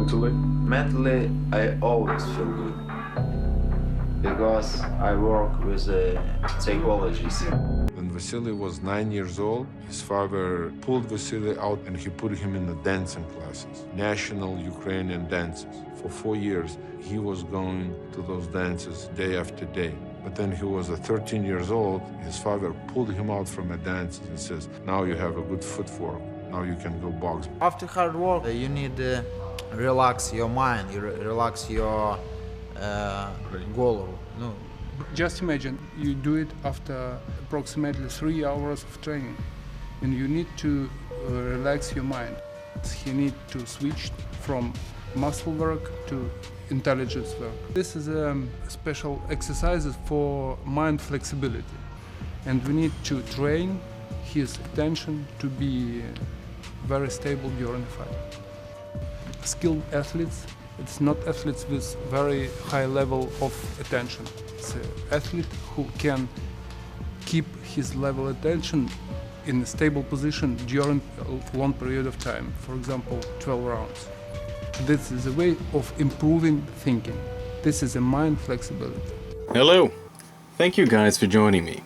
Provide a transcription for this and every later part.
Mentally? Mentally, I always feel good because I work with a psychologist. When Vasyl was 9 years old, his father pulled Vasyl out and he put him in the dancing classes, national Ukrainian dances. For 4 years, he was going to those dances day after day. But then he was 13 years old, his father pulled him out from the dances and says, now you have a good footwork, now you can go box. After hard work, you need to relax your mind, relax your голову. No. Just imagine, you do it after approximately 3 hours of training, and you need to relax your mind. You need to switch from muscle work to intelligence work. This is a special exercises for mind flexibility, and we need to train his attention to be very stable during the fight. Skilled athletes, it's not athletes with very high level of attention. It's an athlete who can keep his level of attention in a stable position during a long period of time, for example, 12 rounds. This is a way of improving thinking. This is a mind flexibility. Hello! Thank you guys for joining me.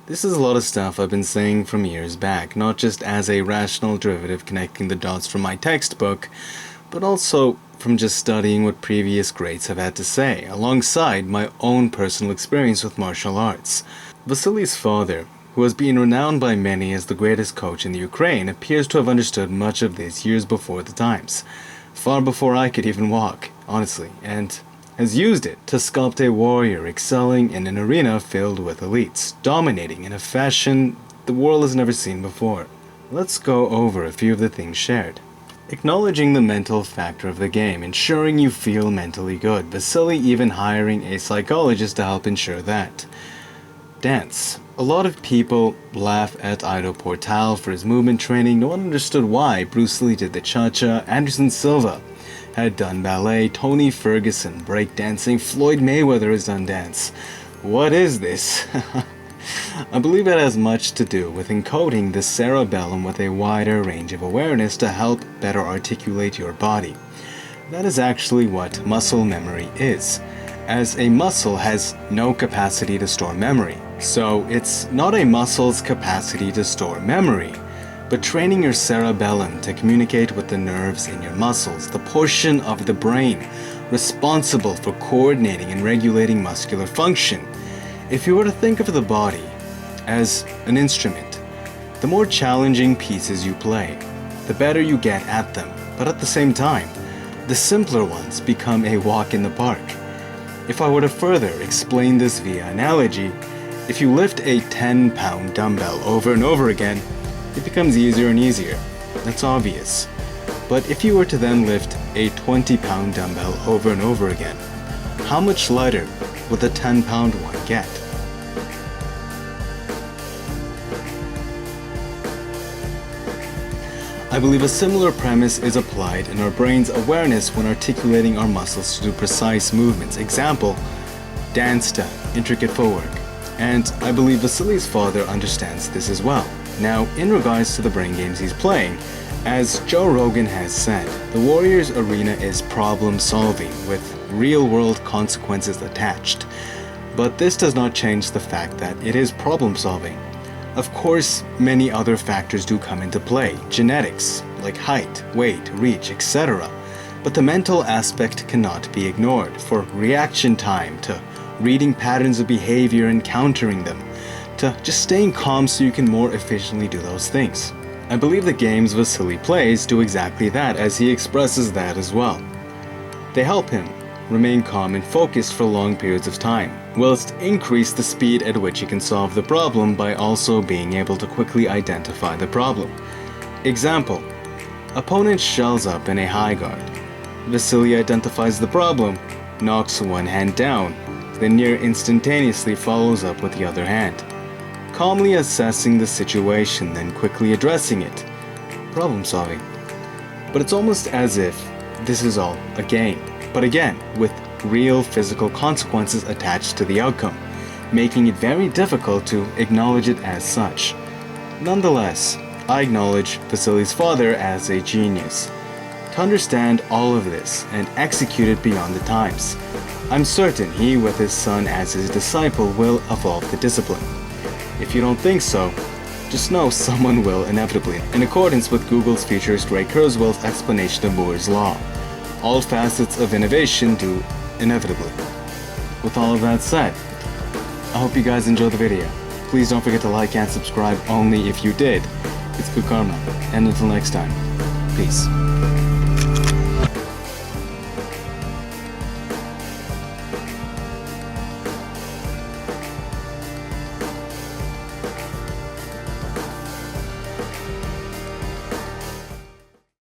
This is a lot of stuff I've been saying from years back, not just as a rational derivative connecting the dots from my textbook, but also from just studying what previous greats have had to say, alongside my own personal experience with martial arts. Vasyly's father, who has been renowned by many as the greatest coach in the Ukraine, appears to have understood much of this years before the times, far before I could even walk, honestly, and has used it to sculpt a warrior excelling in an arena filled with elites, dominating in a fashion the world has never seen before. Let's go over a few of the things shared. Acknowledging the mental factor of the game, ensuring you feel mentally good, Vasyl even hiring a psychologist to help ensure that. Dance. A lot of people laugh at Ido Portal for his movement training. No one understood why. Bruce Lee did the cha-cha, Anderson Silva had done ballet, Tony Ferguson breakdancing, Floyd Mayweather has done dance. What is this? I believe it has much to do with encoding the cerebellum with a wider range of awareness to help better articulate your body. That is actually what muscle memory is, as a muscle has no capacity to store memory. So it's not a muscle's capacity to store memory, but training your cerebellum to communicate with the nerves in your muscles, the portion of the brain responsible for coordinating and regulating muscular function. If you were to think of the body as an instrument, the more challenging pieces you play, the better you get at them. But at the same time, the simpler ones become a walk in the park. If I were to further explain this via analogy, if you lift a 10-pound dumbbell over and over again, it becomes easier and easier. That's obvious. But if you were to then lift a 20-pound dumbbell over and over again, how much lighter would the 10-pound one get? I believe a similar premise is applied in our brain's awareness when articulating our muscles to do precise movements. Example, dance step, intricate footwork. And I believe Vasyly's father understands this as well. Now, in regards to the brain games he's playing, as Joe Rogan has said, the Warriors arena is problem solving with real-world consequences attached. But this does not change the fact that it is problem solving. Of course, many other factors do come into play, genetics, like height, weight, reach, etc. But the mental aspect cannot be ignored, for reaction time to reading patterns of behavior and countering them, to just staying calm so you can more efficiently do those things. I believe the games Vasyl plays do exactly that, as he expresses that as well. They help him remain calm and focused for long periods of time, whilst increase the speed at which he can solve the problem by also being able to quickly identify the problem. Example, opponent shells up in a high guard. Vasyl identifies the problem, knocks one hand down, then near instantaneously follows up with the other hand, calmly assessing the situation, then quickly addressing it. Problem solving. But it's almost as if this is all a game, but again, with real physical consequences attached to the outcome, making it very difficult to acknowledge it as such. Nonetheless, I acknowledge Vasyly's father as a genius. to understand all of this and execute it beyond the times. I'm certain he, with his son as his disciple, will evolve the discipline. If you don't think so, just know someone will inevitably, in accordance with Google's futurist Ray Kurzweil's explanation of Moore's law. All facets of innovation do inevitably. With all of that said, I hope you guys enjoyed the video. Please don't forget to like and subscribe only if you did. It's good karma, and until next time, peace.